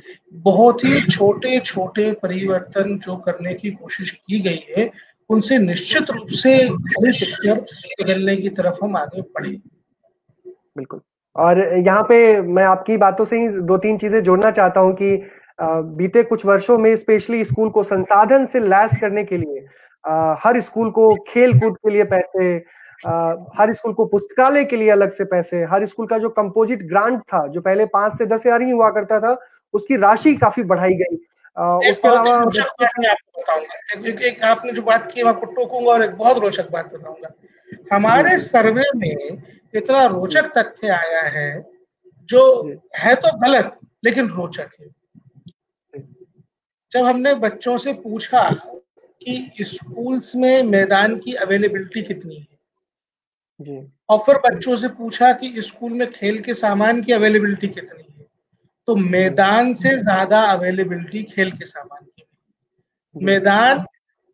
बहुत ही छोटे छोटे परिवर्तन जो करने की कोशिश की गई है, उनसे निश्चित रूप से बड़ी पिक्चर बदलने की तरफ हम आगे बढ़े। बिल्कुल। और यहाँ पे मैं आपकी बातों से ही 2-3 चीजें जोड़ना चाहता हूँ कि बीते कुछ वर्षों में स्पेशली स्कूल को संसाधन से लैस करने के लिए हर स्कूल को खेल कूद के लिए पैसे, हर स्कूल को पुस्तकालय के लिए अलग से पैसे, हर स्कूल का जो कंपोजिट ग्रांट था जो पहले 5 से 10 हजार ही हुआ करता था, उसकी राशि काफी बढ़ाई गई। उसके अलावा आपको बताऊंगा, एक आपने जो बात की मैं आपको टोकूंगा और एक बहुत रोचक बात बताऊंगा। हमारे सर्वे में इतना रोचक तथ्य आया है जो है तो गलत लेकिन रोचक है। जब हमने बच्चों से पूछा कि स्कूल्स में मैदान की अवेलेबिलिटी कितनी है और फिर बच्चों से पूछा कि स्कूल में खेल के सामान की अवेलेबिलिटी कितनी है, तो मैदान से ज्यादा अवेलेबिलिटी खेल के सामान की। मैदान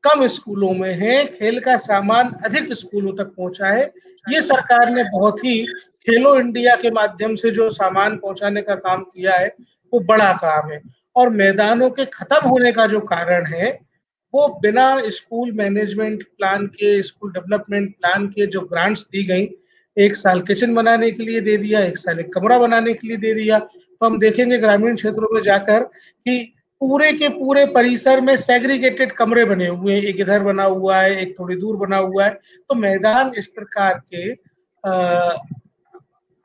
कम स्कूलों में है, खेल का सामान अधिक स्कूलों तक पहुंचा है। ये सरकार ने बहुत ही खेलो इंडिया के माध्यम से जो सामान पहुंचाने का काम किया है वो बड़ा काम है। और मैदानों के खत्म होने का जो कारण है वो बिना स्कूल मैनेजमेंट प्लान के, स्कूल डेवलपमेंट प्लान के जो ग्रांट्स दी गई, 1 साल किचन बनाने के लिए दे दिया, 1 साल एक कमरा बनाने के लिए दे दिया। तो हम देखेंगे ग्रामीण क्षेत्रों में जाकर कि पूरे के पूरे परिसर में सेग्रीगेटेड कमरे बने हुए हैं, एक इधर बना हुआ है, एक थोड़ी दूर बना हुआ है। तो मैदान इस प्रकार के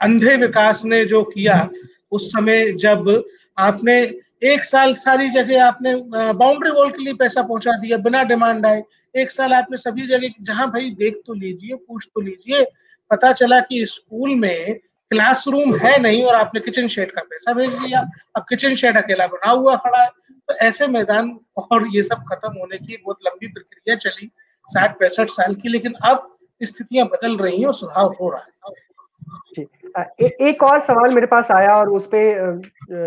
अंधे विकास ने जो किया, उस समय जब आपने 1 साल सारी जगह आपने बाउंड्री वॉल के लिए पैसा पहुंचा दिया बिना डिमांड आए, 1 साल आपने सभी जगह, जहां भाई देख तो लीजिए, पूछ तो लीजिए, पता चला कि स्कूल में क्लासरूम है नहीं और आपने किचन शेड का पैसा भेज दिया। अब किचन शेड अकेला बना हुआ खड़ा है। तो ऐसे मैदान और ये सब खत्म होने की बहुत लंबी प्रक्रिया चली 60-65 साल की, लेकिन अब स्थितियां बदल रही हैं और सुधार हो रहा है। जी, एक और सवाल मेरे पास आया और उस पे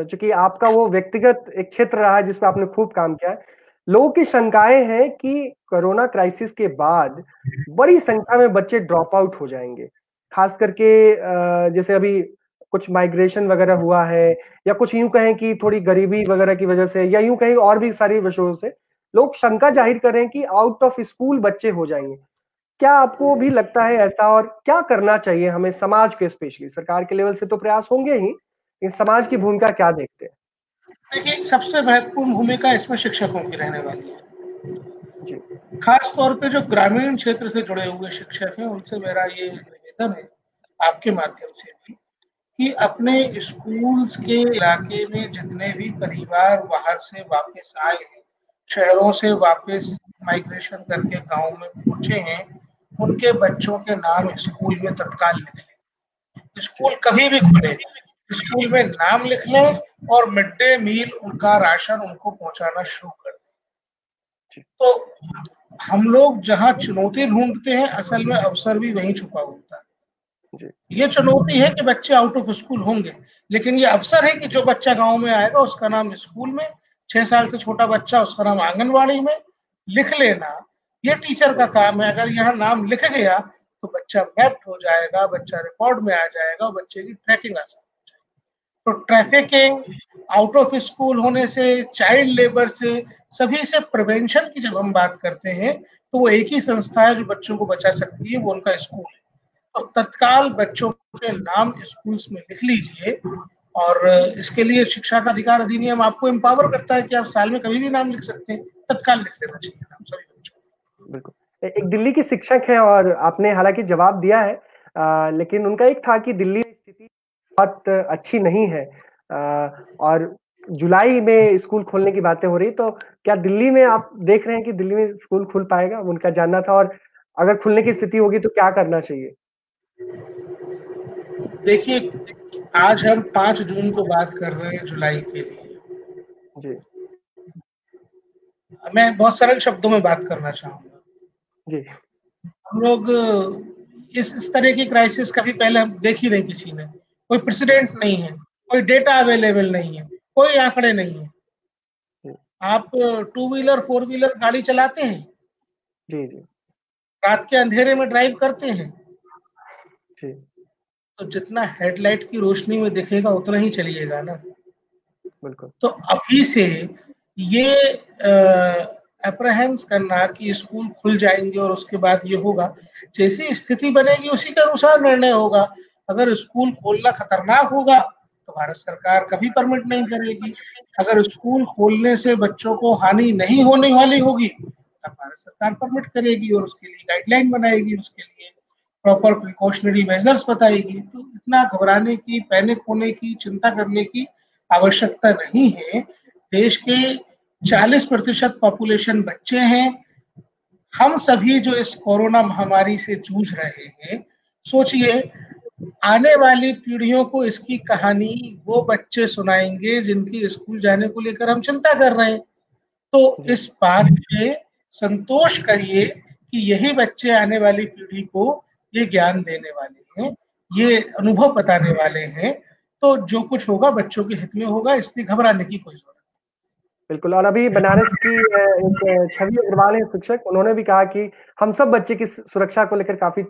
चूंकि आपका वो व्यक्तिगत एक क्षेत्र रहा है जिसपे आपने खूब काम किया है, लोगों की शंकाएं हैं कि कोरोना क्राइसिस के बाद बड़ी संख्या में बच्चे ड्रॉप आउट हो जाएंगे, खास करके जैसे अभी कुछ माइग्रेशन वगैरह हुआ है, या कुछ यूं कहें कि थोड़ी गरीबी वगैरह की वजह से, या यूं कहें और भी सारी वजहों से लोग शंका जाहिर कर रहे हैं कि आउट ऑफ स्कूल बच्चे हो जाएंगे। क्या आपको भी लगता है ऐसा, और क्या करना चाहिए हमें समाज के, स्पेशली सरकार के लेवल से तो प्रयास होंगे ही, इन समाज की भूमिका क्या देखते हैं? देखिए, सबसे महत्वपूर्ण भूमिका इसमें शिक्षकों की रहने वाली है। जी खास तौर पे जो ग्रामीण क्षेत्र से जुड़े हुए शिक्षक हैं, उनसे मेरा ये निवेदन है आपके माध्यम से भी, कि अपने स्कूल्स के इलाके में जितने भी परिवार बाहर से वापस आए हैं, शहरों से वापस माइग्रेशन करके गांव में पहुंचे हैं, उनके बच्चों के नाम स्कूल में तत्काल लिख लें। जी स्कूल कभी भी खुले, स्कूल में नाम लिख लें और मिड डे मील उनका राशन उनको पहुंचाना शुरू कर दें। जी तो हम लोग जहाँ चुनौती ढूंढते हैं, असल में अवसर भी वहीं छुपा होता है। जी ये चुनौती है कि बच्चे आउट ऑफ स्कूल होंगे, लेकिन ये अवसर है कि जो बच्चा गांव में आएगा उसका नाम स्कूल में, 6 साल से छोटा बच्चा उसका नाम आंगनवाड़ी में लिख लेना, ये टीचर का काम है। अगर यहाँ नाम लिख गया तो बच्चा मैप्ड हो जाएगा, बच्चा रिकॉर्ड में आ जाएगा और बच्चे की ट्रैकिंग आसान हो जाएगी। तो ट्रैफिकिंग, आउट ऑफ स्कूल होने से, चाइल्ड लेबर से, सभी से प्रिवेंशन की जब हम बात करते हैं, तो वो एक ही संस्था है जो बच्चों को बचा सकती है, वो उनका स्कूल है। तो तत्काल बच्चों के नाम स्कूल्स में लिख लीजिए। और इसके लिए शिक्षा का अधिकार अधिनियम आपको एम्पावर करता है कि आप साल में कभी भी नाम लिख सकते हैं, तत्काल लिख लेना चाहिए नाम सभी बच्चों को। बिल्कुल। एक दिल्ली की शिक्षक हैं और आपने हालांकि जवाब दिया है, लेकिन उनका एक था कि दिल्ली में स्थिति बहुत अच्छी नहीं है, और जुलाई में स्कूल खोलने की बातें हो रही, तो क्या दिल्ली में आप देख रहे हैं कि दिल्ली में स्कूल खुल पाएगा? उनका जानना था, और अगर खुलने की स्थिति होगी तो क्या करना चाहिए? देखिए, आज हम 5 जून को बात कर रहे हैं जुलाई के लिए। जी मैं बहुत सरल शब्दों में बात करना चाहूंगा। जी हम लोग इस तरह की क्राइसिस कभी पहले हम देख ही नहीं किसी ने। कोई प्रेसिडेंट नहीं है, कोई डेटा अवेलेबल नहीं है, कोई आंकड़े नहीं है। जी आप टू व्हीलर, फोर व्हीलर गाड़ी चलाते हैं, जी जी रात के अंधेरे में ड्राइव करते हैं, जी तो जितना हेडलाइट की रोशनी में दिखेगा उतना ही चलिएगा ना। बिल्कुल। तो अभी से ये अप्रहेंस करना कि स्कूल खुल जाएंगे और उसके बाद ये होगा, जैसी स्थिति बनेगी उसी के अनुसार निर्णय होगा। अगर स्कूल खोलना खतरनाक होगा तो भारत सरकार कभी परमिट नहीं करेगी। अगर स्कूल खोलने से बच्चों को हानि नहीं होने वाली होगी तब भारत सरकार परमिट करेगी और उसके लिए गाइडलाइन बनाएगी, उसके लिए प्रॉपर प्रिकॉशनरी मेजर्स बताएगी। तो इतना घबराने की, पैनिक होने की, चिंता करने की आवश्यकता नहीं है। देश के 40% पॉपुलेशन बच्चे हैं। हम सभी जो इस कोरोना महामारी से जूझ रहे हैं, सोचिए आने वाली पीढ़ियों को इसकी कहानी वो बच्चे सुनाएंगे जिनकी स्कूल जाने को लेकर हम चिंता कर रहे हैं। तो जी इस बात पे संतोष करिए कि यही बच्चे आने वाली पीढ़ी को ये ज्ञान देने वाले हैं, ये अनुभव बताने वाले हैं। तो जो कुछ होगा बच्चों के हित में होगा, इसलिए घबराने की कोई जरूरत बिल्कुल। और अभी बनारस की एक छवि अग्रवाल है शिक्षक, उन्होंने भी कहा कि हम सब बच्चे की सुरक्षा को लेकर काफी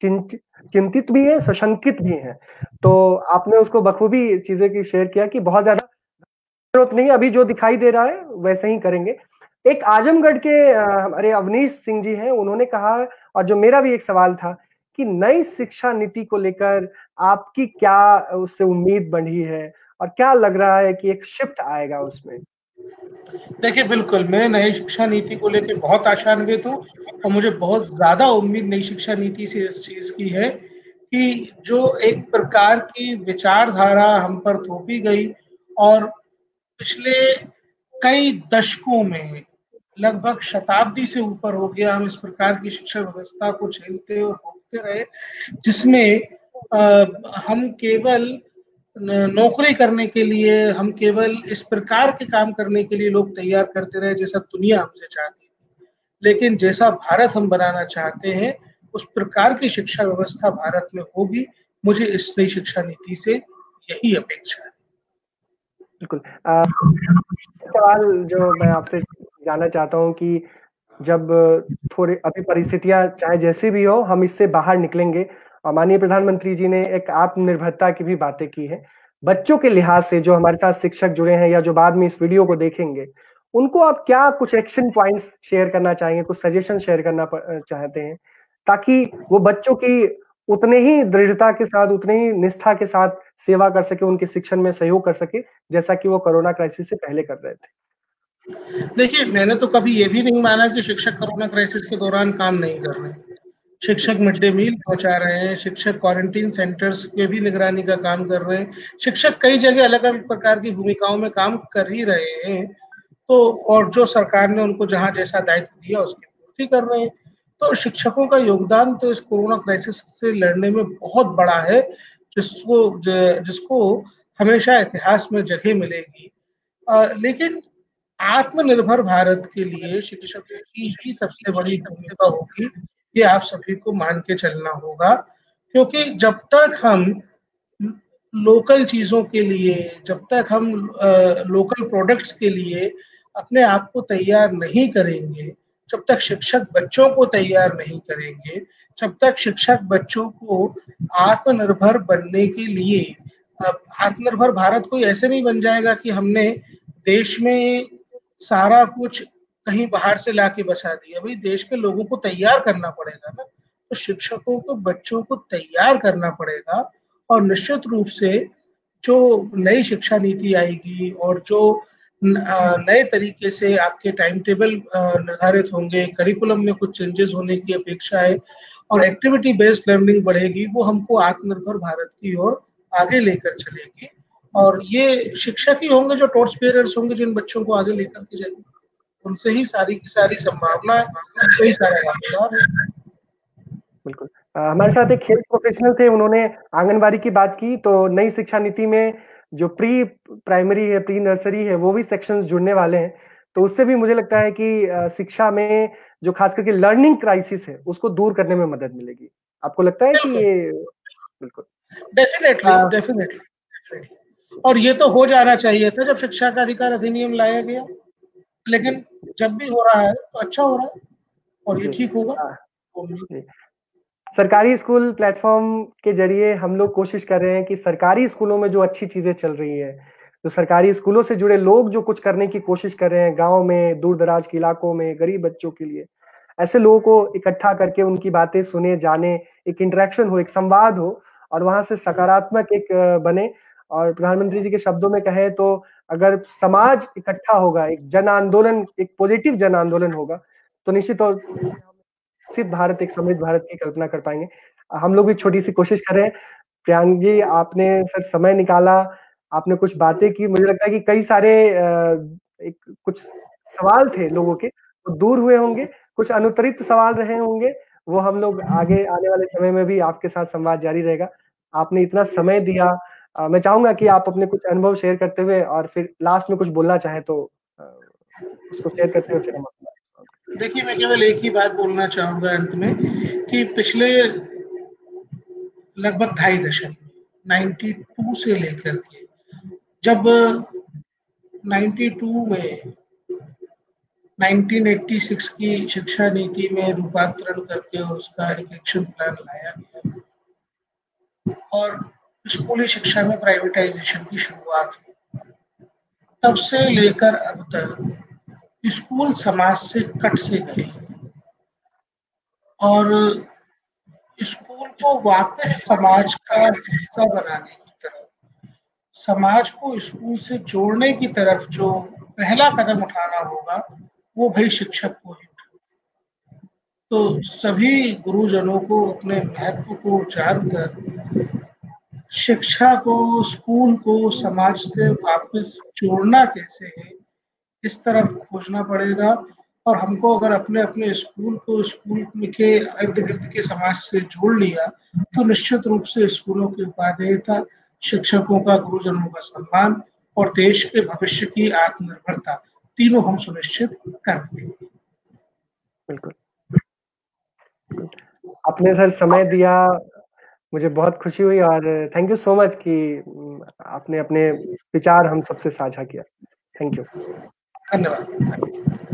चिंतित भी है, सशंकित भी हैं। तो आपने उसको बखूबी चीजें की शेयर किया कि बहुत ज्यादा जरूरत नहीं है, अभी जो दिखाई दे रहा है वैसे ही करेंगे। एक आजमगढ़ के हमारे अवनीश सिंह जी हैं, उन्होंने कहा, और जो मेरा भी एक सवाल था, कि नई शिक्षा नीति को लेकर आपकी क्या उससे उम्मीद बढ़ी है, और क्या लग रहा है कि एक शिफ्ट आएगा उसमें? देखिए, बिल्कुल, मैं नई शिक्षा नीति को लेके बहुत आशान्वित हूँ और मुझे बहुत ज़्यादा उम्मीद नई शिक्षा नीति से इस चीज़ की है कि जो एक प्रकार की विचारधारा हम पर थोपी गई और पिछले कई दशकों में, लगभग शताब्दी से ऊपर हो गया, हम इस प्रकार की शिक्षा व्यवस्था को झेलते और भोगते रहे, जिसमें हम केवल नौकरी करने के लिए, हम केवल इस प्रकार के काम करने के लिए लोग तैयार करते रहे जैसा दुनिया हमसे चाहती थी। लेकिन जैसा भारत हम बनाना चाहते हैं, उस प्रकार की शिक्षा व्यवस्था भारत में होगी। मुझे इस नई शिक्षा नीति से यही अपेक्षा है। बिल्कुल। सवाल जो मैं आपसे जानना चाहता हूँ कि जब थोड़े अभी परिस्थितियां चाहे जैसी भी हो, हम इससे बाहर निकलेंगे, और माननीय प्रधानमंत्री जी ने एक आत्मनिर्भरता की भी बातें की है। बच्चों के लिहाज से जो हमारे साथ शिक्षक जुड़े हैं या जो बाद में इस वीडियो को देखेंगे, उनको आप क्या कुछ एक्शन पॉइंट्स शेयर करना चाहेंगे, कुछ सजेशन शेयर करना चाहते हैं, ताकि वो बच्चों की उतने ही दृढ़ता के साथ, उतने ही निष्ठा के साथ सेवा कर सके, उनके शिक्षण में सहयोग कर सके, जैसा कि वो कोरोना क्राइसिस से पहले कर रहे थे। देखिए, मैंने तो कभी ये भी नहीं माना कि शिक्षक कोरोना क्राइसिस के दौरान काम नहीं कर रहे। शिक्षक मिड डे मील पहुंचा रहे हैं, शिक्षक क्वारंटीन सेंटर्स पे भी निगरानी का काम कर रहे हैं, शिक्षक कई जगह अलग अलग प्रकार की भूमिकाओं में काम कर ही रहे हैं। तो और जो सरकार ने उनको जहां जैसा दायित्व दिया उसकी पूर्ति कर रहे हैं। तो शिक्षकों का योगदान तो इस कोरोना क्राइसिस से लड़ने में बहुत बड़ा है, जिसको हमेशा इतिहास में जगह मिलेगी। लेकिन आत्मनिर्भर भारत के लिए शिक्षकों की ही सबसे बड़ी भूमिका होगी, ये आप सभी को मान के चलना होगा। क्योंकि जब तक हम लोकल चीजों के लिए, जब तक हम लोकल प्रोडक्ट्स के लिए अपने आप को तैयार नहीं करेंगे, जब तक शिक्षक बच्चों को तैयार नहीं करेंगे, जब तक शिक्षक बच्चों को आत्मनिर्भर बनने के लिए, आत्मनिर्भर भारत कोई ऐसे नहीं बन जाएगा कि हमने देश में सारा कुछ कहीं बाहर से लाके बचा दिया। भाई देश के लोगों को तैयार करना पड़ेगा ना, तो शिक्षकों को बच्चों को तैयार करना पड़ेगा। और निश्चित रूप से जो नई शिक्षा नीति आएगी और जो नए तरीके से आपके टाइम टेबल निर्धारित होंगे, करिकुलम में कुछ चेंजेस होने की अपेक्षा है और एक्टिविटी बेस्ड लर्निंग बढ़ेगी, वो हमको आत्मनिर्भर भारत की ओर आगे लेकर चलेगी। और ये शिक्षक ही होंगे जो टॉर्च बेयरर्स होंगे, जिन बच्चों को आगे लेकर के जाएंगे। उनसे ही सारी की सारी संभावना है, उनको ही सारा दावेदार है। बिल्कुल। हमारे साथ एक खेल प्रोफेशनल थे, उन्होंने आंगनबाड़ी की बात की, तो नई शिक्षा नीति में जो प्री प्राइमरी है, प्री नर्सरी है, वो भी सेक्शंस जुड़ने वाले हैं। तो उससे भी मुझे लगता है कि शिक्षा में जो खास करके लर्निंग क्राइसिस है, उसको दूर करने में मदद मिलेगी। आपको लगता है कि ये बिल्कुल डेफिनेटली और ये तो हो जाना चाहिए था जब शिक्षा का अधिकार अधिनियम लाया गया, लेकिन जब भी हो रहा है तो अच्छा हो रहा है और ये ठीक होगा। सरकारी स्कूल प्लेटफॉर्म के जरिए हम लोग कोशिश कर रहे हैं कि सरकारी स्कूलों में जो अच्छी चीजें चल रही है, तो सरकारी स्कूलों से जुड़े लोग जो कुछ करने की कोशिश कर रहे हैं, गांव में, दूर दराज के इलाकों में, गरीब बच्चों के लिए, ऐसे लोगों को इकट्ठा करके उनकी बातें सुने, जाने, एक इंटरेक्शन हो, एक संवाद हो और वहां से सकारात्मक एक बने। और प्रधानमंत्री जी के शब्दों में कहें तो अगर समाज इकट्ठा होगा, एक जन आंदोलन, एक पॉजिटिव जन आंदोलन होगा, तो निश्चित तौर विकसित भारत, एक समृद्ध भारत की कल्पना कर पाएंगे। हम लोग भी छोटी सी कोशिश कर रहे हैं। प्रियांक जी, आपने सर समय निकाला, आपने कुछ बातें की, मुझे लगता है कि कई सारे एक कुछ सवाल थे लोगों के, वो दूर हुए होंगे, कुछ अनुत्तरित सवाल रहे होंगे, वो हम लोग आगे आने वाले समय में भी आपके साथ संवाद जारी रहेगा। आपने इतना समय दिया, मैं चाहूंगा कि आप अपने कुछ अनुभव शेयर करते हुए और फिर लास्ट में कुछ बोलना चाहें तो उसको शेयर करते हुए फिर हम देखिए, मैं केवल एक ही बात बोलना चाहूंगा अंत में कि पिछले लगभग 2.5 दशक 92 से लेकर के जब 92 में 1986 की शिक्षा नीति में रूपांतरण करके और उसका एक एक्शन प्लान लाया गया और स्कूली शिक्षा में प्राइवेटाइजेशन की शुरुआत हुई, तब से लेकर अब तक स्कूल समाज से कट से गए और स्कूल को वापस समाज का हिस्सा बनाने की तरफ, समाज को स्कूल से जोड़ने की तरफ जो पहला कदम उठाना होगा वो भाई शिक्षक को ही। तो सभी गुरुजनों को अपने महत्व को जानकर शिक्षा को, स्कूल को समाज से वापस जोड़ना कैसे है, इस तरफ खोजना पड़ेगा। और हमको अगर अपने अपने स्कूल को स्कूल के इर्द गिर्द के समाज से जोड़ लिया तो निश्चित रूप से स्कूलों की उपादेयता, शिक्षकों का, गुरुजनों का सम्मान और देश के भविष्य की आत्मनिर्भरता, तीनों हम सुनिश्चित कर देंगे। बिल्कुल, आपने सर समय दिया, मुझे बहुत खुशी हुई और थैंक यू सो मच कि आपने अपने विचार हम सबसे साझा किया। Thank you. धन्यवाद।